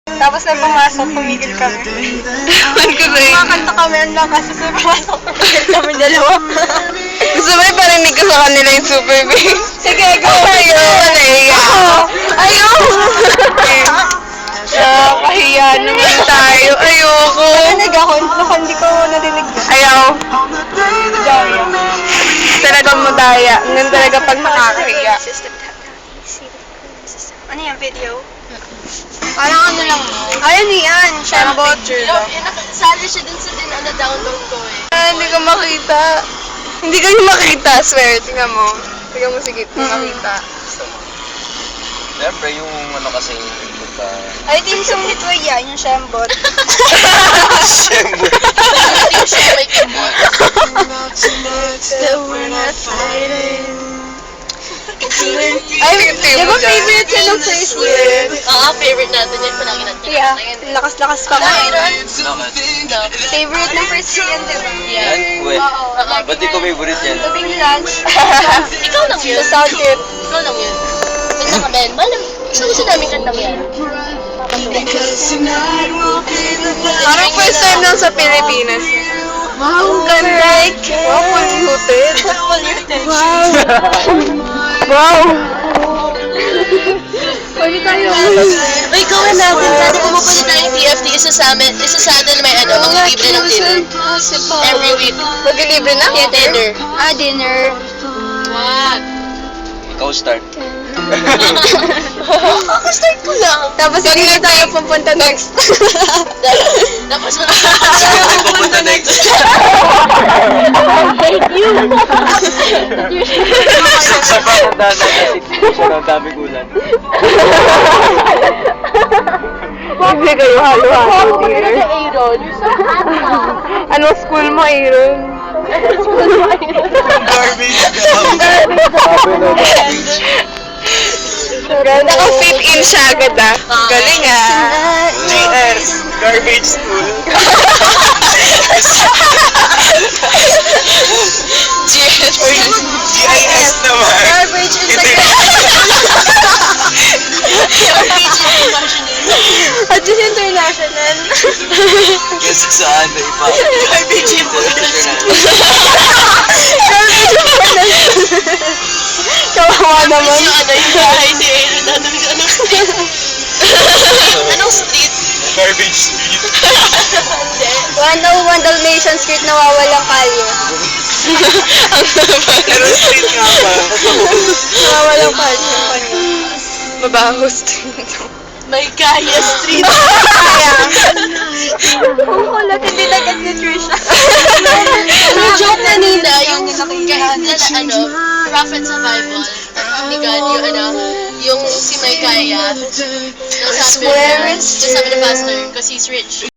Tapos na pumasok, pumigil kami. Ano ko sa'yo? Kumakanta kami ang lakas, tapos na pumasok, pumigil kami dalawa. Gusto mo yung parinig ko sa kanila yung super bass? Sige, go! Kahiya naman tayo. Ayoko. Narinig ako, hindi ko narinig. Ayaw. Daya. Talaga madaya. Ganun talaga pag nakakahiya. Ano yan, video? Parang ano lang. Ayun yan, Shambot. Sali siya dun sa download ko eh. Hindi ko makita. Hindi kayo makita, swear. Tingnan mo. Tingnan mo sige, makita. Siyempre, yung ano kasi, pagka... I think yung Litway yan, yung Shambot. Siyempre. Yung siya may keyboard. Ay, di ba favorite siya ng first year? Oo, favorite natin yun. Palagi natin Yeah, kinakanta yan. lakas-lakas pa nga. No. Favorite ng first year yan, di ba? Yan, kuwe. Ba't di ko favorite yan? Tabing lunch. Ikaw lang yun. Sa sound trip. Ikaw lang yun. Kanta ka, Ben. Malam, gusto namin kantang yan. Parang first time lang sa Pilipinas. Wow, ang ganda. Wow, polluted. Wow. Wow. Pwede tayo. Uy, gawin natin. Dati pumupunta tayong TFT. Isa sa atin may maglilibre ng dinner. Every week. Maglilibre na? Yeah, dinner. Dinner. What? Ikaw start. Kakastart ko lang. Tapos hindi na tayo pupunta next. Tapos Pupunta next. Sa pagkanda na siya ng dami gulan. Hindi kayo halo-halo, dear. Aaron, you're so handsome. Anong school mo, Aaron? Garbage daw. Sabi na garbage. Naka-fit in siya agad ah. Galing ah. GS. Garbage school. GIS naman. Garbage is like At this international. Kasi sa ano iba. Garbage international. Kawawa naman. Yung ano, yung bahay ni Aaron. Anong street? Anong street? Garbage street. Hindi. One Dalmatian street na wawalang kalye. Pero street nga ba? Nawawalang kalye. Mabaho street. May Kaya Street. Kaya. Ang kulat, hindi na get ni Trisha. Yung joke kanina, yung ano, Prophet sa Bible, ni God, yung ano, yung si May Kaya, nasabi ni pastor, because he's rich.